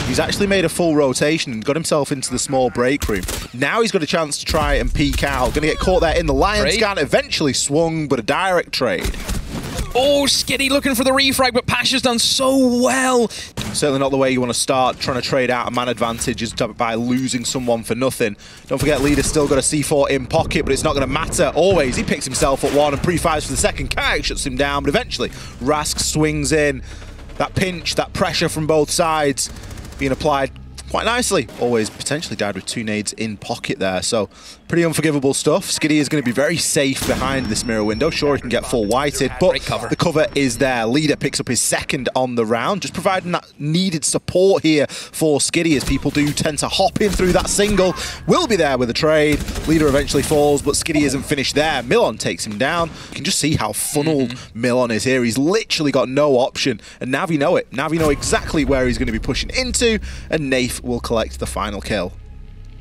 He's actually made a full rotation and got himself into the small break room. Now he's got a chance to try and peek out. Going to get caught there in the lion scan. Eventually swung, but a direct trade. Oh, Skitty looking for the refrag, but Pasha's done so well. Certainly not the way you want to start trying to trade out a man advantage is by losing someone for nothing. Don't forget, Leader's still got a C4 in pocket, but it's not going to matter always. He picks himself at one and pre-fires for the second. Kayak shuts him down, but eventually Rask swings in. That pinch, that pressure from both sides being applied quite nicely. Always potentially died with 2 nades in pocket there, so pretty unforgivable stuff. Skitty is going to be very safe behind this mirror window. Sure, he can get full whited, but the cover is there. Leader picks up his second on the round, just providing that needed support here for Skitty, as people do tend to hop in through that single. Will be there with a trade. Leader eventually falls, but Skitty isn't finished there. Milon takes him down. You can just see how funneled Milon is here. He's literally got no option, and Navi know it. Navi know exactly where he's going to be pushing into, and Nath will collect the final kill.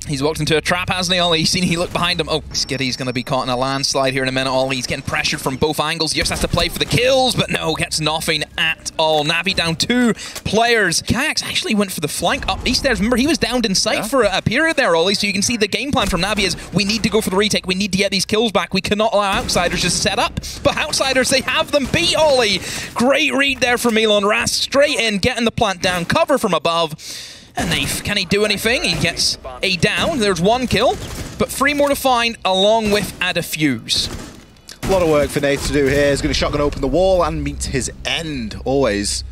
He's walked into a trap, hasn't he, Ollie? He's seen he looked behind him. Oh, Skitty's going to be caught in a landslide here in a minute, Ollie. He's getting pressured from both angles. He just has to play for the kills, but no, gets nothing at all. Navi down 2 players. Kayaks actually went for the flank up these stairs. Remember, he was downed in sight for a period there, Ollie, so you can see the game plan from Navi is we need to go for the retake. We need to get these kills back. We cannot allow Outsiders just set up. But Outsiders, they have them beat, Ollie. Great read there from Elon Rask. Straight in, getting the plant down, cover from above. And Nath, can he do anything? He gets a down. There's 1 kill, but 3 more to find, along with a defuse. A lot of work for Nath to do here. He's going to shotgun open the wall and meet his end, always.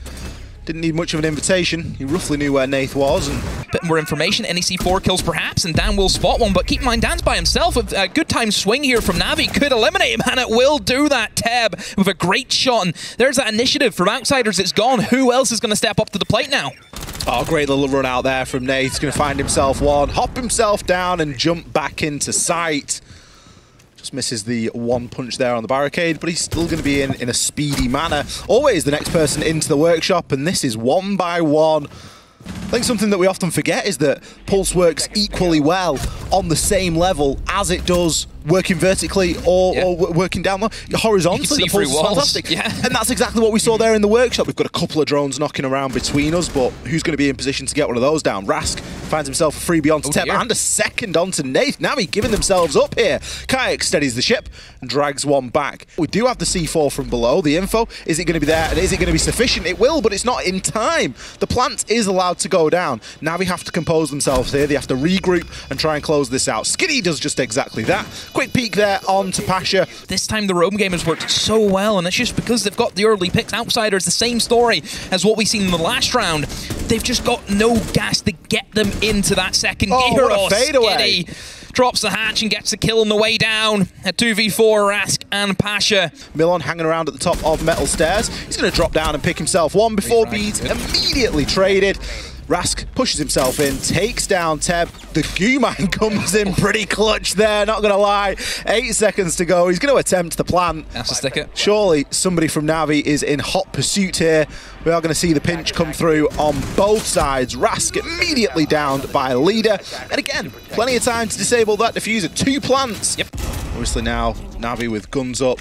Didn't need much of an invitation. He roughly knew where Nath was. And bit more information. NEC 4 kills perhaps, and Dan will spot one. But keep in mind, Dan's by himself. A good time swing here from Navi could eliminate him, and it will do that. Teb with a great shot. And there's that initiative from Outsiders. It's gone. Who else is going to step up to the plate now? Oh, great little run out there from Nath. He's going to find himself one, hop himself down, and jump back into sight. Just misses the 1 punch there on the barricade, but he's still going to be in a speedy manner. Always the next person into the workshop, and this is 1 by 1. I think something that we often forget is that Pulse works equally well on the same level as it does working vertically or working down horizontally. The Pulse is fantastic. And that's exactly what we saw there in the workshop. We've got a couple of drones knocking around between us, but who's going to be in position to get one of those down? Rask finds himself a freebie onto Teb and a second onto Nath. Navi giving themselves up here. Kayak steadies the ship and drags one back. We do have the C4 from below. The info, is it going to be there and is it going to be sufficient? It will, but it's not in time. The plant is allowed to go down. Navi have to compose themselves here. They have to regroup and try and close this out. Skitty does just exactly that. Quick peek there on to Pasha. This time the roam game has worked so well, and it's just because they've got the early picks. Outsiders, the same story as what we've seen in the last round. They've just got no gas to get them into that second gear. What a fadeaway. Drops the hatch and gets the kill on the way down. A 2v4, Rask and Pasha. Milon hanging around at the top of metal stairs. He's going to drop down and pick himself one before being immediately traded. Rask pushes himself in, takes down Teb. The goo mine comes in pretty clutch there, not going to lie. 8 seconds to go. He's going to attempt the plant. That's a sticker. Surely somebody from Navi is in hot pursuit here. We are going to see the pinch come through on both sides. Rask immediately downed by Leader. And again, plenty of time to disable that diffuser. 2 plants. Obviously now, Navi with guns up.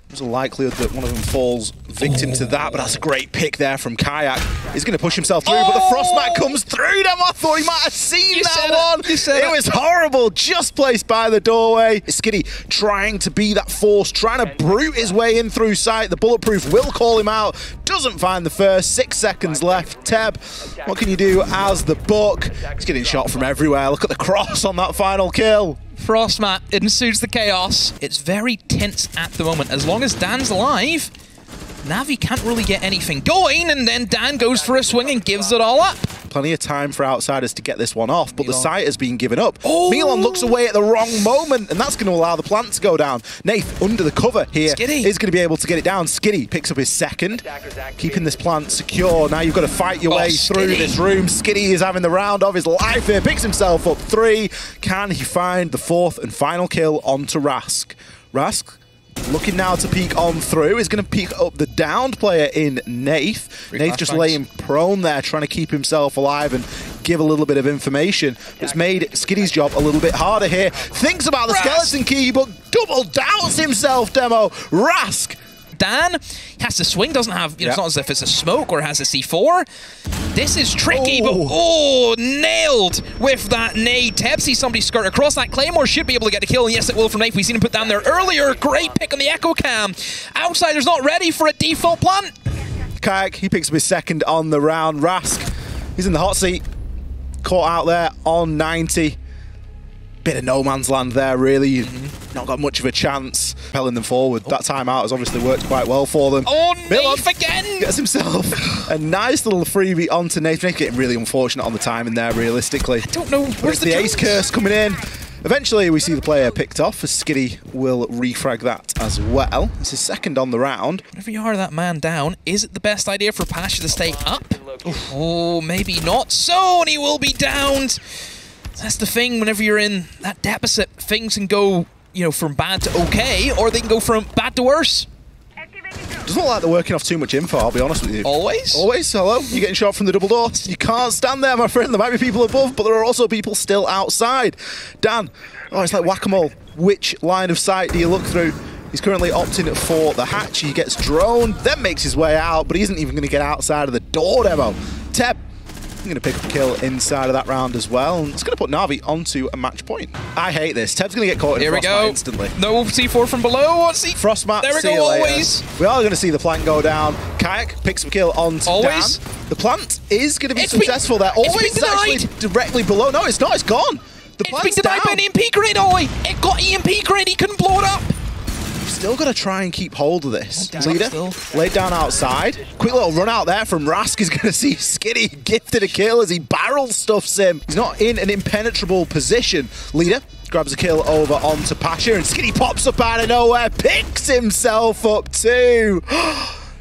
There's a likelihood that one of them falls victim to that, but that's a great pick there from Kayak. He's going to push himself through, but the Frostmat comes through them. I thought he might have seen that one. It was horrible, just placed by the doorway. Skitty trying to be that force, trying to brute his way in through sight. The Bulletproof will call him out. Doesn't find the first. 6 seconds left. Teb, what can you do as the Buck? He's getting shot from everywhere. Look at the cross on that final kill. Frostmat ensues the chaos. It's very tense at the moment. As long as Dan's alive, Navi can't really get anything going, and then Dan goes for a swing and gives it all up. Plenty of time for Outsiders to get this one off, but the site has been given up. Milon looks away at the wrong moment, and that's going to allow the plant to go down. Nath, under the cover here, is going to be able to get it down. Skitty picks up his second, keeping this plant secure. Now you've got to fight your way through this room. Skitty is having the round of his life here, picks himself up 3. Can he find the 4th and final kill onto Rask? Rask looking now to peek on through. He's going to peek up the downed player in Nath. Nath just laying prone there, trying to keep himself alive and give a little bit of information. It's made Skitty's job a little bit harder here. Thinks about the skeleton key, but double doubts himself, Demo. Rask Dan has to swing, doesn't have, you know, it's not as if it's a smoke or has a C4. This is tricky, but nailed with that nade. Teb sees somebody skirt across. That Claymore should be able to get a kill, and yes, it will from NAVI. We've seen him put down there earlier. Great pick on the Echo Cam. Outsider's not ready for a default plant. Kayak, he picks up his second on the round. Rask, he's in the hot seat. Caught out there on 90. Bit of no man's land there, really. Not got much of a chance propelling them forward. That timeout has obviously worked quite well for them. Oh, Nath again! Gets himself a nice little freebie onto Nathan. Getting really unfortunate on the timing there, realistically. I don't know. Where's the ace curse coming in? Eventually, we see the player picked off, as Skiddy will refrag that as well. It's his second on the round. Whenever you are that man down, is it the best idea for Pasha to stay up? Oh, maybe not. So, and he will be downed. That's the thing, whenever you're in that deficit, things can go, you know, from bad to okay, or they can go from bad to worse. Doesn't look like they're working off too much info, I'll be honest with you. Always? Always, hello. You're getting shot from the double door. You can't stand there, my friend. There might be people above, but there are also people still outside. Dan, oh, it's like whack-a-mole. Which line of sight do you look through? He's currently opting for the hatch. He gets droned, then makes his way out, but he isn't even going to get outside of the door demo. Teb, I'm going to pick up a kill inside of that round as well. And it's going to put Navi onto a match point. I hate this. Teb's going to get caught in Frostmat instantly. No C4 from below. What's he? Frostmat, there we go, always. We are going to see the plant go down. Kayak picks up a kill onto Dan. The plant is going to be successful there. Always actually directly below. No, it's not. It's gone. The plant's been denied by an EMP grenade, Ollie. It got EMP grenade. He couldn't blow it up. Still got to try and keep hold of this. Leader, laid down outside. Quick little run out there from Rask is going to see Skiddy gifted a kill as he barrel stuffs him. He's not in an impenetrable position. Leader grabs a kill over onto Pasha, and Skiddy pops up out of nowhere, picks himself up too.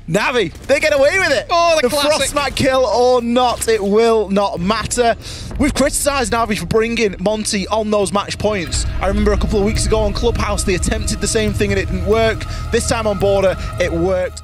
Navi, they get away with it. Oh, the classic. Frostmat kill or not, it will not matter. We've criticised Navi for bringing Monty on those match points. I remember a couple of weeks ago on Clubhouse, they attempted the same thing and it didn't work. This time on Border, it worked.